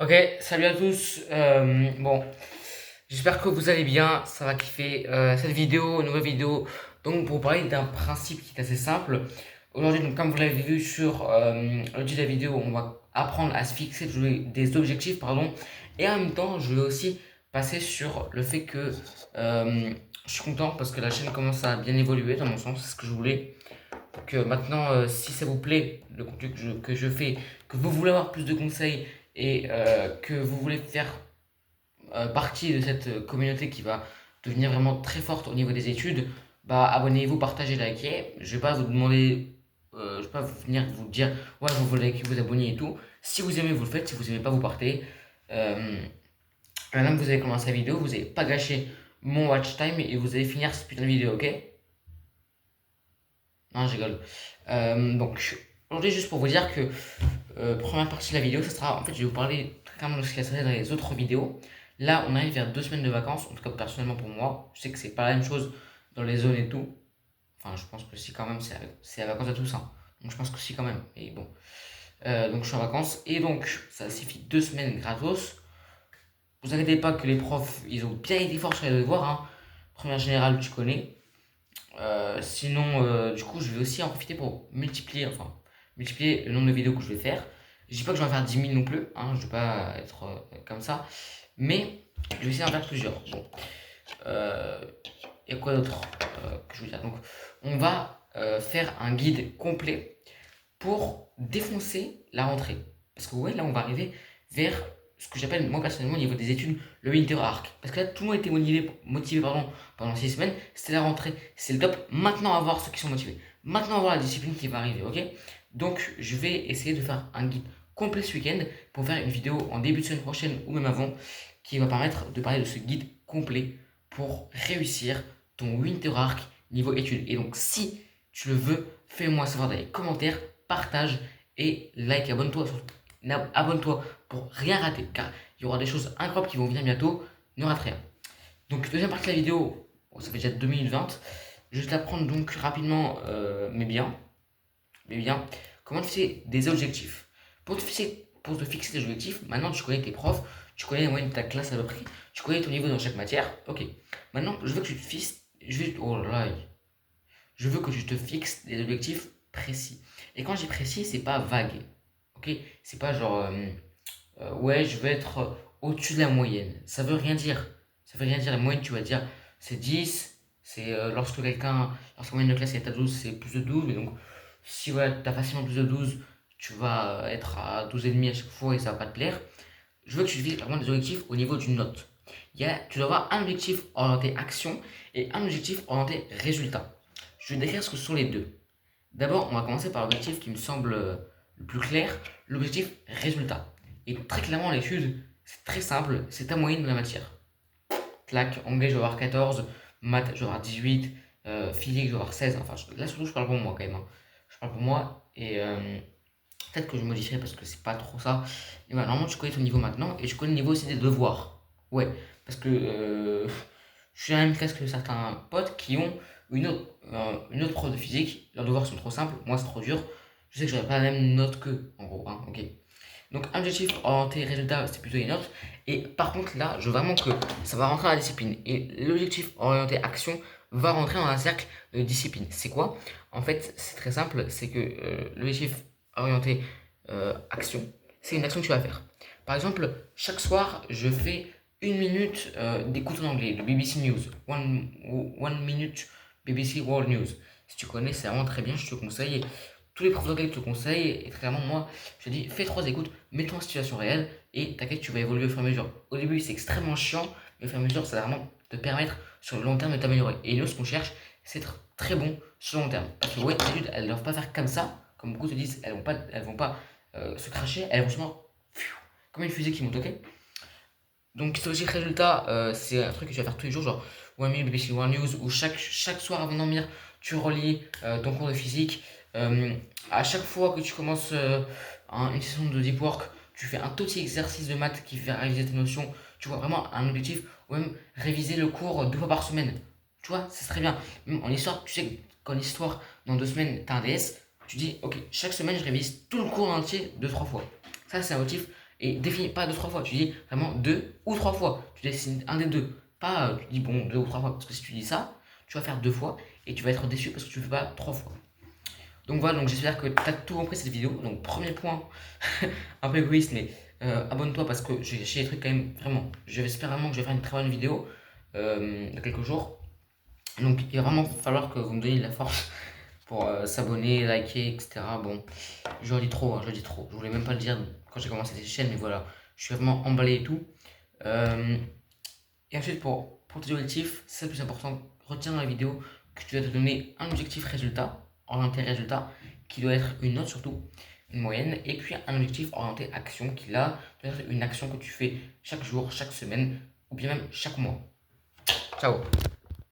Ok, salut à tous. Bon, j'espère que vous allez bien. Ça va kiffer cette vidéo, nouvelle vidéo. Donc, pour vous parler d'un principe qui est assez simple. Aujourd'hui, donc, comme vous l'avez vu sur le titre de la vidéo, on va apprendre à se fixer des objectifs, pardon. Et en même temps, je vais aussi passer sur le fait que je suis content parce que la chaîne commence à bien évoluer, dans mon sens, c'est ce que je voulais. Donc maintenant, si ça vous plaît, le contenu que je fais, que vous voulez avoir plus de conseils et que vous voulez faire partie de cette communauté qui va devenir vraiment très forte au niveau des études, bah abonnez-vous, partagez, likez. Je vais pas vous demander, je vais pas venir vous dire ouais vous likez, vous abonnez et tout. Si vous aimez, vous le faites. Si vous aimez pas, vous partez. Euh, Maintenant que vous avez commencé la vidéo, vous n'avez pas gâché mon watch time et vous allez finir cette putain de vidéo, ok? Non, je rigole. Donc, aujourd'hui, juste pour vous dire que première partie de la vidéo, ça sera. En fait, je vais vous parler très clairement de ce qui va se passer dans les autres vidéos. Là, on arrive vers 2 semaines de vacances, en tout cas personnellement pour moi. Je sais que c'est pas la même chose dans les zones et tout. Enfin, je pense que si quand même, c'est la vacances à tous. Hein. Donc, je pense que si quand même. Et bon. Donc, je suis en vacances. Et donc, ça suffit 2 semaines gratos. Vous inquiétez pas que les profs, ils ont bien été forts sur les devoirs. Hein. Première générale, tu connais. Sinon, du coup, je vais aussi en profiter pour multiplier le nombre de vidéos que je vais faire. Je dis pas que je vais en faire 10 000 non plus, hein, je ne vais pas être comme ça, mais je vais essayer d'en faire plusieurs. Bon, euh, et quoi d'autre que je veux dire. Donc, on va faire un guide complet pour défoncer la rentrée. Parce que ouais, là, on va arriver vers ce que j'appelle, moi personnellement, au niveau des études, le winter arc. Parce que là, tout le monde était motivé pardon, pendant 6 semaines. C'était la rentrée, c'est le top. Maintenant, on va voir ceux qui sont motivés. Maintenant, on va voir la discipline qui va arriver, ok? Donc, je vais essayer de faire un guide complet ce week-end pour faire une vidéo en début de semaine prochaine ou même avant qui va permettre de parler de ce guide complet pour réussir ton winter arc niveau études. Et donc, si tu le veux, fais-moi savoir dans les commentaires, partage et like, abonne-toi surtout. Abonne-toi pour rien rater car il y aura des choses incroyables qui vont venir bientôt, ne rate rien. Donc deuxième partie de la vidéo, bon, ça fait déjà 2020, je vais t'apprendre donc rapidement, mais bien, comment te fixer des objectifs. Pour te fixer des objectifs, maintenant tu connais tes profs, tu connais les moyenne de ta classe à peu près, tu connais ton niveau dans chaque matière, ok. Maintenant je veux que tu te fixes, oh là là, je veux que tu te fixes des objectifs précis. Et quand je dis précis, c'est pas vague. Ok? C'est pas genre, ouais, je veux être au-dessus de la moyenne. Ça veut rien dire. Ça veut rien dire. La moyenne, tu vas dire, c'est 10. C'est lorsque la moyenne de classe est à 12, c'est plus de 12. Mais donc, si voilà, tu as facilement plus de 12, tu vas être à 12,5 à chaque fois et ça va pas te plaire. Je veux que tu te fixes vraiment des objectifs au niveau d'une note. Tu dois avoir un objectif orienté action et un objectif orienté résultat. Je vais décrire ce que sont les deux. D'abord, on va commencer par l'objectif qui me semble le plus clair, l'objectif résultat. Et très clairement, l'étude, c'est très simple, c'est ta moyenne de la matière. Clac, anglais, je vais avoir 14, maths, je vais avoir 18, physique, je vais avoir 16. Enfin, là, surtout, je parle pour moi quand même. Hein. Je parle pour moi et peut-être que je modifierai parce que c'est pas trop ça. Et bah, normalement, tu connais ton niveau maintenant et je connais le niveau aussi des devoirs. Ouais, parce que je suis dans la même classe que certains potes qui ont une autre prof de physique. Leurs devoirs sont trop simples, moi c'est trop dur. Je sais que j'aurais pas la même note qu'eux, en gros. Hein, ok. Donc, objectif orienté résultat, c'est plutôt les notes. Et par contre, là, je veux vraiment que ça va rentrer dans la discipline. Et l'objectif orienté action va rentrer dans un cercle de discipline. C'est quoi? En fait, c'est très simple, c'est que l'objectif orienté action, c'est une action que tu vas faire. Par exemple, chaque soir, je fais 1 minute d'écoute en anglais, de BBC News. One minute BBC World News. Si tu connais, c'est vraiment très bien, je te conseille. Tous les profs d'anglais te conseillent, et très clairement, moi, je te dis, fais 3 écoutes, mets-toi en situation réelle, et t'inquiète, tu vas évoluer au fur et à mesure. Au début, c'est extrêmement chiant, mais au fur et à mesure, ça va vraiment te permettre, sur le long terme, de t'améliorer. Et nous, ce qu'on cherche, c'est être très bon sur le long terme. Parce que, ouais, les études, elles ne doivent pas faire comme ça, comme beaucoup te disent, elles vont pas se cracher, elles vont seulement, comme une fusée qui monte, ok? Donc, c'est aussi résultat, c'est un truc que tu vas faire tous les jours, genre One Minute BBC One News, où chaque soir avant de dormir, tu relis ton cours de physique. Euh, à chaque fois que tu commences une session de deep work, tu fais un petit exercice de maths qui fait réviser tes notions. Tu vois vraiment un objectif, ou même réviser le cours 2 fois par semaine. Tu vois, c'est très bien. Même en histoire, tu sais qu'en histoire, dans 2 semaines, tu as un DS, tu dis, ok, chaque semaine, je révise tout le cours entier 2, 3 fois. Ça, c'est un motif Et définis pas 2-3 fois, tu dis vraiment 2 ou 3 fois. Tu dessines un des deux. Pas tu dis bon 2 ou 3 fois. Parce que si tu dis ça, tu vas faire 2 fois et tu vas être déçu parce que tu ne fais pas 3 fois. Donc voilà, donc j'espère que tu as tout compris cette vidéo. Donc premier point, un peu égoïste, mais abonne-toi parce que j'ai des trucs quand même vraiment. J'espère vraiment que je vais faire une très bonne vidéo dans quelques jours. Donc il va vraiment falloir que vous me donniez de la force pour s'abonner, liker, etc. Bon, je le dis trop, je le dis trop. Je voulais même pas le dire quand j'ai commencé cette chaîne, mais voilà, je suis vraiment emballé et tout. Euh, et ensuite, pour tes objectifs, c'est le plus important. Retiens dans la vidéo que tu dois te donner un objectif résultat, orienté résultat, qui doit être une note surtout, une moyenne, et puis un objectif orienté action, qui là doit être une action que tu fais chaque jour, chaque semaine, ou bien même chaque mois. Ciao!